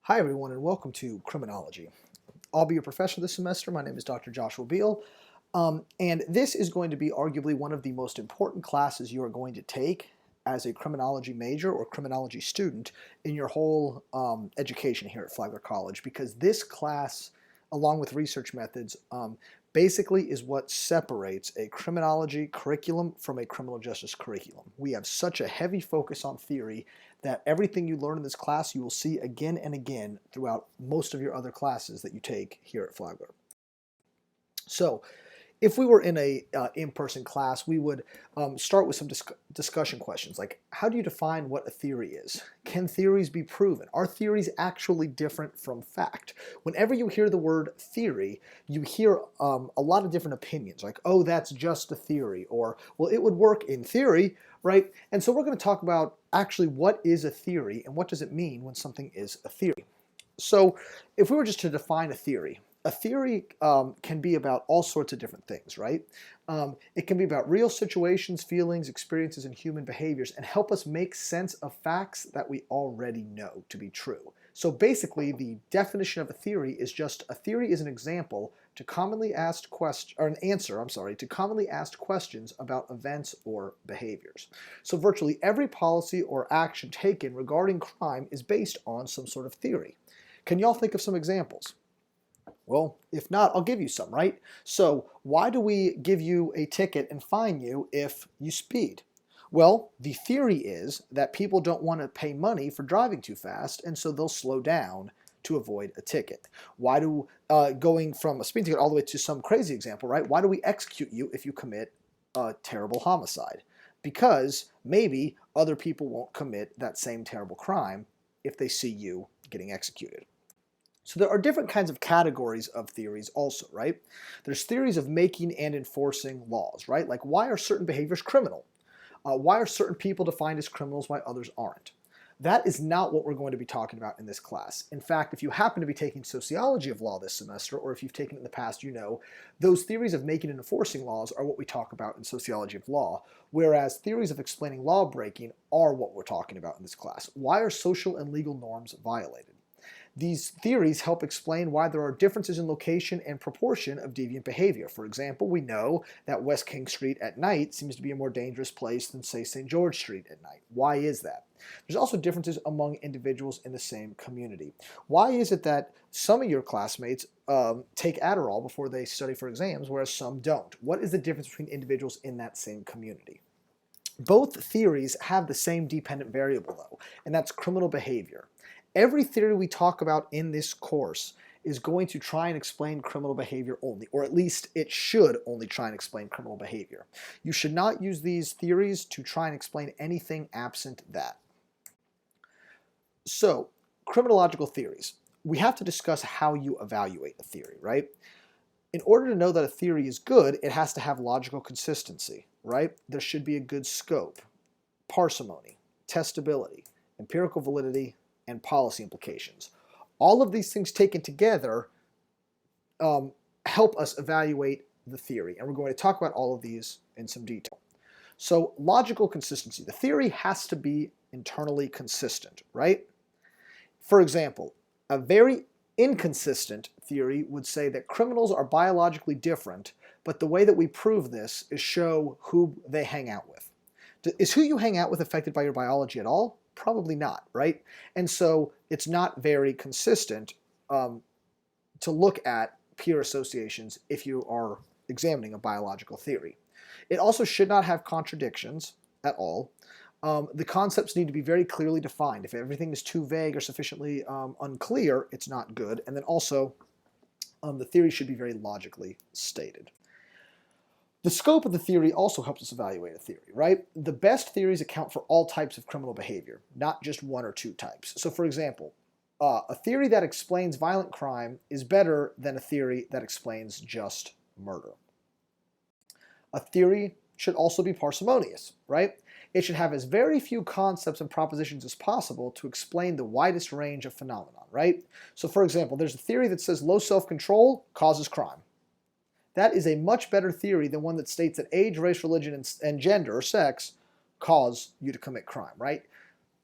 Hi everyone and welcome to Criminology. I'll be your professor this semester. My name is Dr. Joshua Beal, and this is going to be arguably one of the most important classes you are going to take as a criminology major or criminology student in your whole education here at Flagler College, because this class, along with research methods, basically is what separates a criminology curriculum from a criminal justice curriculum. We have such a heavy focus on theory that everything you learn in this class you will see again and again throughout most of your other classes that you take here at Flagler. So, if we were in a in-person class, we would start with some discussion questions like, how do you define what a theory is? Can theories be proven? Are theories actually different from fact? Whenever you hear the word theory, you hear a lot of different opinions, like, oh, that's just a theory, or, well, it would work in theory, right? And so we're going to talk about actually what is a theory and what does it mean when something is a theory. So if we were just to define a theory can be about all sorts of different things, right? It can be about real situations, feelings, experiences, and human behaviors, and help us make sense of facts that we already know to be true. So basically, the definition of a theory is just a theory is an example to commonly asked questions, or an answer, to commonly asked questions about events or behaviors. So virtually every policy or action taken regarding crime is based on some sort of theory. Can y'all think of some examples? Well, if not, I'll give you some, right? So why do we give you a ticket and fine you if you speed? Well, the theory is that people don't want to pay money for driving too fast, and so they'll slow down to avoid a ticket. Why do, going from a speeding ticket all the way to some crazy example, right? Why do we execute you if you commit a terrible homicide? Because maybe other people won't commit that same terrible crime if they see you getting executed. So there are different kinds of categories of theories also, right? There's theories of making and enforcing laws, right? Like, why are certain behaviors criminal? Why are certain people defined as criminals while others aren't? That is not what we're going to be talking about in this class. In fact, if you happen to be taking sociology of law this semester, or if you've taken it in the past, you know, those theories of making and enforcing laws are what we talk about in sociology of law, whereas theories of explaining law breaking are what we're talking about in this class. Why are social and legal norms violated? These theories help explain why there are differences in location and proportion of deviant behavior. For example, we know that West King Street at night seems to be a more dangerous place than, say, St. George Street at night. Why is that? There's also differences among individuals in the same community. Why is it that some of your classmates take Adderall before they study for exams, whereas some don't? What is the difference between individuals in that same community? Both theories have the same dependent variable, though, and that's criminal behavior. Every theory we talk about in this course is going to try and explain criminal behavior only, or at least it should only try and explain criminal behavior. You should not use these theories to try and explain anything absent that. So, criminological theories. We have to discuss how you evaluate a theory, right? In order to know that a theory is good, it has to have logical consistency, right? There should be a good scope, parsimony, testability, empirical validity, and policy implications. All of these things taken together help us evaluate the theory, and we're going to talk about all of these in some detail. So, logical consistency. The theory has to be internally consistent, right? For example, a very inconsistent theory would say that criminals are biologically different, but the way that we prove this is show who they hang out with. Is who you hang out with affected by your biology at all? Probably not, right? And so it's not very consistent to look at peer associations if you are examining a biological theory. It also should not have contradictions at all. The concepts need to be very clearly defined. If everything is too vague or sufficiently unclear, it's not good. And then also, the theory should be very logically stated. The scope of the theory also helps us evaluate a theory, right? The best theories account for all types of criminal behavior, not just one or two types. So for example, a theory that explains violent crime is better than a theory that explains just murder. A theory should also be parsimonious, right? It should have as very few concepts and propositions as possible to explain the widest range of phenomenon, right? So for example, there's a theory that says low self-control causes crime. That is a much better theory than one that states that age, race, religion, and gender or sex cause you to commit crime, right?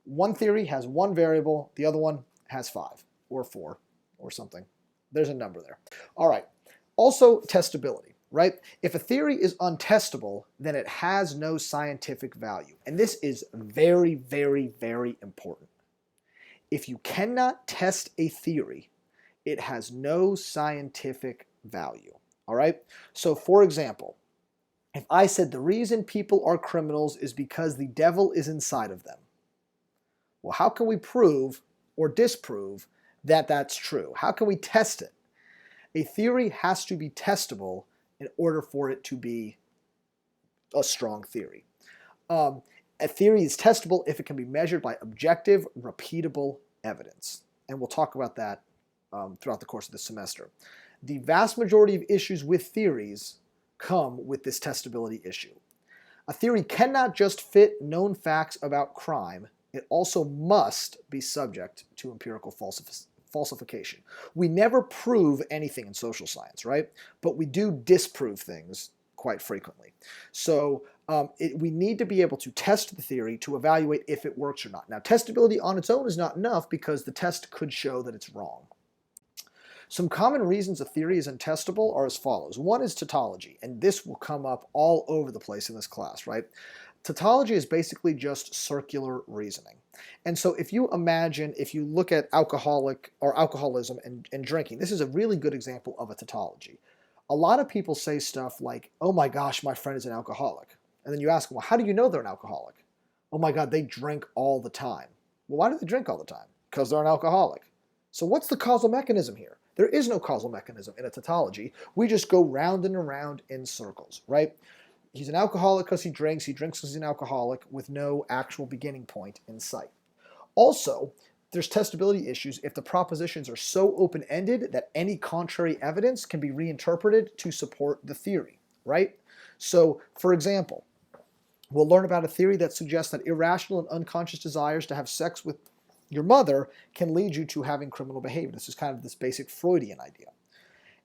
One theory has one variable, the other one has five. or 4 or something. There's a number there. All right. Also, testability, right? If a theory is untestable, then it has no scientific value. And this is very, very, very important. If you cannot test a theory, it has no scientific value. All right? So, for example, if I said the reason people are criminals is because the devil is inside of them, well, how can we prove or disprove that that's true? How can we test it? A theory has to be testable in order for it to be a strong theory. A theory is testable if it can be measured by objective, repeatable evidence. And we'll talk about that throughout the course of the semester. The vast majority of issues with theories come with this testability issue. A theory cannot just fit known facts about crime. It also must be subject to empirical falsification. We never prove anything in social science, right? But we do disprove things quite frequently. So we need to be able to test the theory to evaluate if it works or not. Now, testability on its own is not enough because the test could show that it's wrong. Some common reasons a theory is untestable are as follows. One is tautology, and this will come up all over the place in this class, right? Tautology is basically just circular reasoning. And so if you look at alcoholism and drinking, this is a really good example of a tautology. A lot of people say stuff like, oh my gosh, my friend is an alcoholic. And then you ask them, well, how do you know they're an alcoholic? Oh my God, they drink all the time. Well, why do they drink all the time? Because they're an alcoholic. So what's the causal mechanism here? There is no causal mechanism in a tautology. We just go round and around in circles, right? He's an alcoholic because he drinks because he's an alcoholic with no actual beginning point in sight. Also, there's testability issues if the propositions are so open-ended that any contrary evidence can be reinterpreted to support the theory, right? So, for example, we'll learn about a theory that suggests that irrational and unconscious desires to have sex with your mother can lead you to having criminal behavior. This is kind of this basic Freudian idea.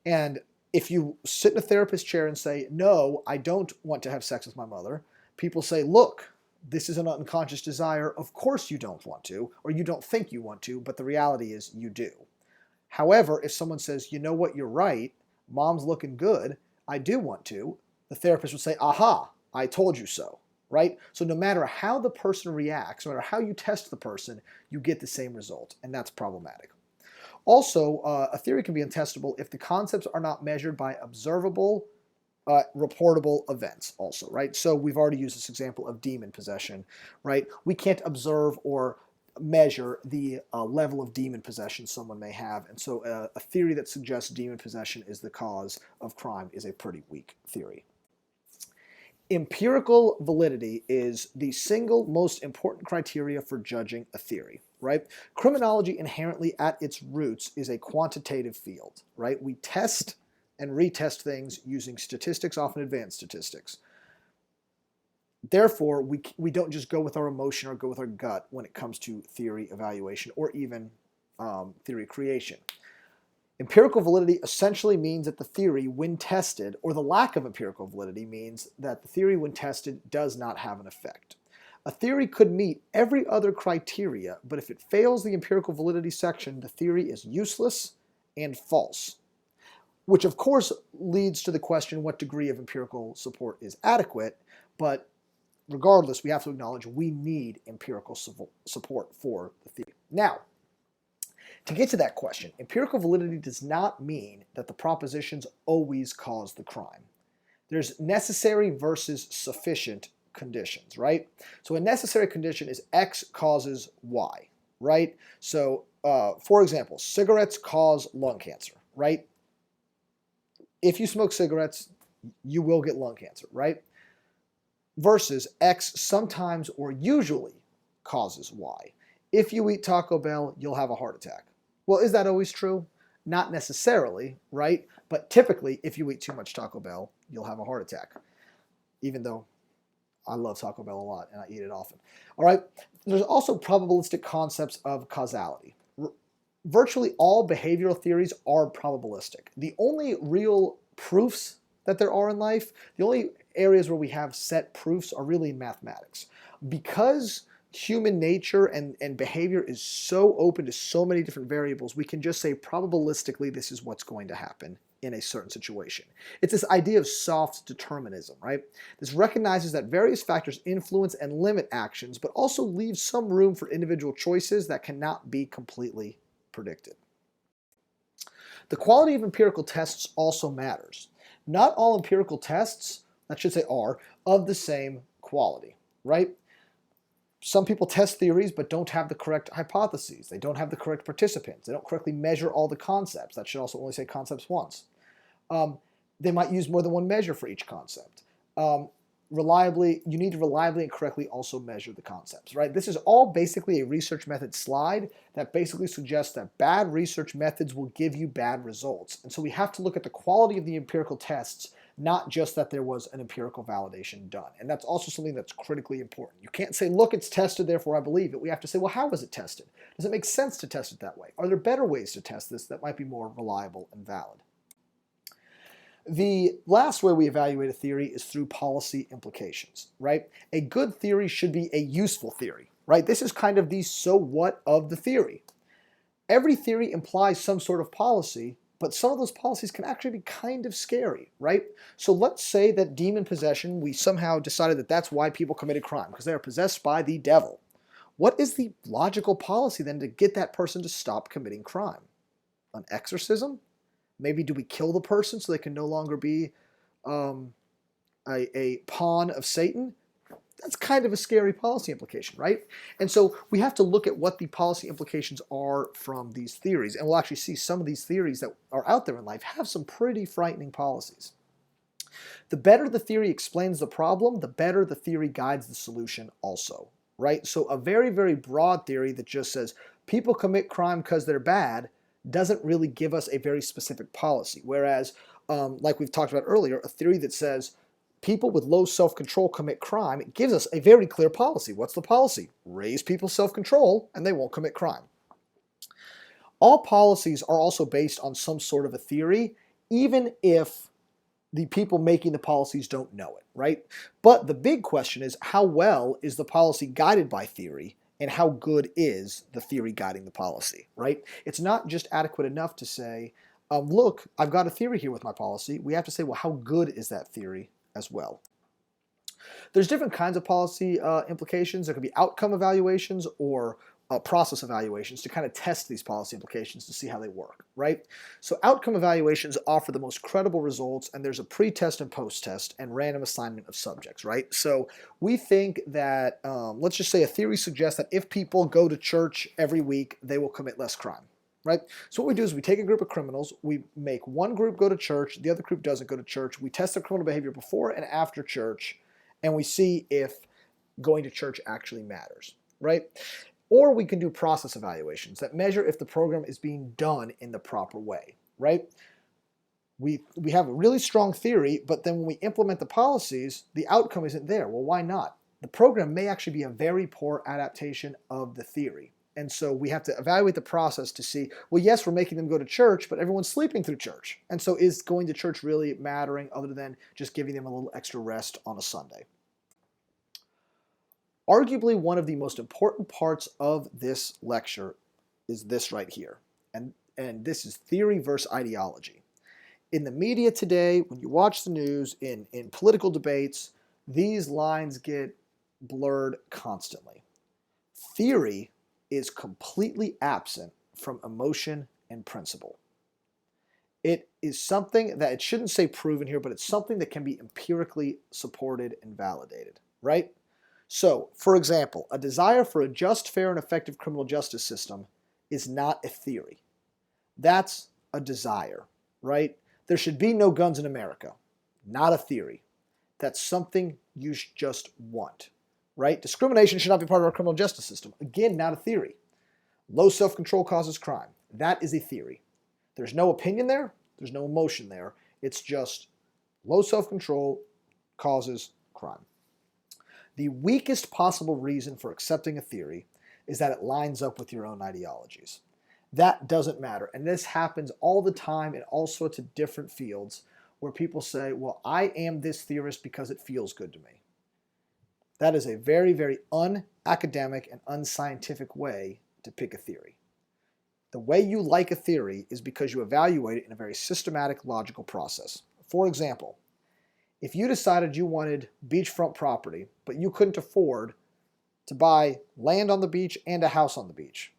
And if you sit in a therapist's chair and say, no, I don't want to have sex with my mother, people say, look, this is an unconscious desire. Of course you don't want to, or you don't think you want to, but the reality is you do. However, if someone says, you know what, you're right, mom's looking good, I do want to, the therapist would say, aha, I told you so. Right? So no matter how the person reacts, no matter how you test the person, you get the same result, and that's problematic. Also, a theory can be untestable if the concepts are not measured by observable, reportable events also, right? So we've already used this example of demon possession, right? We can't observe or measure the level of demon possession someone may have, and so a theory that suggests demon possession is the cause of crime is a pretty weak theory. Empirical validity is the single most important criteria for judging a theory, right? Criminology inherently at its roots is a quantitative field, right? We test and retest things using statistics, often advanced statistics. Therefore, we don't just go with our emotion or go with our gut when it comes to theory evaluation or even theory creation. Empirical validity essentially means that the theory, when tested, or the lack of empirical validity means that the theory, when tested, does not have an effect. A theory could meet every other criteria, but if it fails the empirical validity section, the theory is useless and false. Which, of course, leads to the question what degree of empirical support is adequate, but regardless, we have to acknowledge we need empirical support for the theory. Now, to get to that question, empirical validity does not mean that the propositions always cause the crime. There's necessary versus sufficient conditions, right? So a necessary condition is X causes Y, right? So, for example, cigarettes cause lung cancer, right? If you smoke cigarettes, you will get lung cancer, right? Versus X sometimes or usually causes Y. If you eat Taco Bell, you'll have a heart attack. Well, is that always true? Not necessarily, right? But typically, if you eat too much Taco Bell, you'll have a heart attack. Even though I love Taco Bell a lot and I eat it often. All right? There's also probabilistic concepts of causality. Virtually all behavioral theories are probabilistic. The only real proofs that there are in life, the only areas where we have set proofs are really in mathematics. Because human nature and behavior is so open to so many different variables, we can just say probabilistically this is what's going to happen in a certain situation. It's this idea of soft determinism, right? This recognizes that various factors influence and limit actions, but also leaves some room for individual choices that cannot be completely predicted. The quality of empirical tests also matters. Not all empirical tests, I should say are, of the same quality, right? Some people test theories but don't have the correct hypotheses. They don't have the correct participants. They don't correctly measure all the concepts. That should also only say concepts once. They might use more than one measure for each concept. You need to reliably and correctly also measure the concepts, right? This is all basically a research method slide that basically suggests that bad research methods will give you bad results. And so we have to look at the quality of the empirical tests, not just that there was an empirical validation done. And that's also something that's critically important. You can't say, look, it's tested, therefore I believe it. We have to say, well, how was it tested? Does it make sense to test it that way? Are there better ways to test this that might be more reliable and valid? The last way we evaluate a theory is through policy implications, right? A good theory should be a useful theory, right? This is kind of the so what of the theory. Every theory implies some sort of policy, but some of those policies can actually be kind of scary, right? So let's say that demon possession, we somehow decided that that's why people committed crime, because they are possessed by the devil. What is the logical policy then to get that person to stop committing crime? An exorcism? Maybe do we kill the person so they can no longer be a pawn of Satan? That's kind of a scary policy implication, right? And so we have to look at what the policy implications are from these theories. And we'll actually see some of these theories that are out there in life have some pretty frightening policies. The better the theory explains the problem, the better the theory guides the solution also, right? So a very, very broad theory that just says people commit crime because they're bad doesn't really give us a very specific policy. Whereas, like we've talked about earlier, a theory that says people with low self-control commit crime, it gives us a very clear policy. What's the policy? Raise people's self-control and they won't commit crime. All policies are also based on some sort of a theory, even if the people making the policies don't know it, right? But the big question is, how well is the policy guided by theory? And how good is the theory guiding the policy, right? It's not just adequate enough to say, look, I've got a theory here with my policy. We have to say, well, how good is that theory as well? There's different kinds of policy implications. There could be outcome evaluations or process evaluations to kind of test these policy implications to see how they work, right? So outcome evaluations offer the most credible results, and there's a pre-test and post-test and random assignment of subjects, right? So we think that, let's just say a theory suggests that if people go to church every week, they will commit less crime, right? So what we do is we take a group of criminals, we make one group go to church, the other group doesn't go to church, we test their criminal behavior before and after church, and we see if going to church actually matters, right? Or we can do process evaluations that measure if the program is being done in the proper way, right? We have a really strong theory, but then when we implement the policies, the outcome isn't there. Well, why not? The program may actually be a very poor adaptation of the theory. And so we have to evaluate the process to see, well, yes, we're making them go to church, but everyone's sleeping through church. And so is going to church really mattering other than just giving them a little extra rest on a Sunday? Arguably one of the most important parts of this lecture is this right here, and this is theory versus ideology. In the media today, when you watch the news, in political debates, these lines get blurred constantly. Theory is completely absent from emotion and principle. It is something that, it shouldn't say proven here, but it's something that can be empirically supported and validated, right? So, for example, a desire for a just, fair, and effective criminal justice system is not a theory. That's a desire, right? There should be no guns in America. Not a theory. That's something you just want, right? Discrimination should not be part of our criminal justice system. Again, not a theory. Low self-control causes crime. That is a theory. There's no opinion there. There's no emotion there. It's just low self-control causes crime. The weakest possible reason for accepting a theory is that it lines up with your own ideologies. That doesn't matter. And this happens all the time in all sorts of different fields where people say, well, I am this theorist because it feels good to me. That is a very, very unacademic and unscientific way to pick a theory. The way you like a theory is because you evaluate it in a very systematic, logical process. For example, if you decided you wanted beachfront property, but you couldn't afford to buy land on the beach and a house on the beach,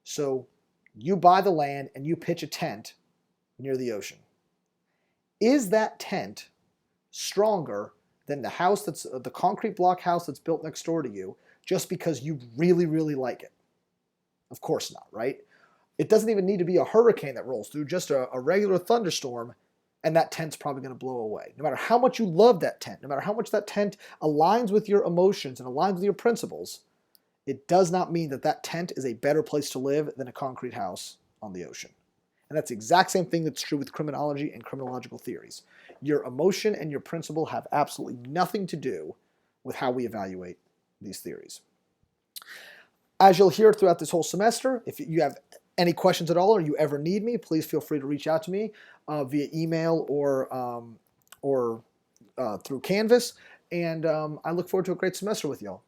so you buy the land and you pitch a tent near the ocean. Is that tent stronger than the house that's the concrete block house that's built next door to you just because you really, really like it? Of course not, right? It doesn't even need to be a hurricane that rolls through, just a regular thunderstorm, and that tent's probably going to blow away. No matter how much you love that tent, no matter how much that tent aligns with your emotions and aligns with your principles, it does not mean that that tent is a better place to live than a concrete house on the ocean. And that's the exact same thing that's true with criminology and criminological theories. Your emotion and your principle have absolutely nothing to do with how we evaluate these theories. As you'll hear throughout this whole semester, if you have any questions at all or you ever need me, please feel free to reach out to me via email or through Canvas. And I look forward to a great semester with y'all.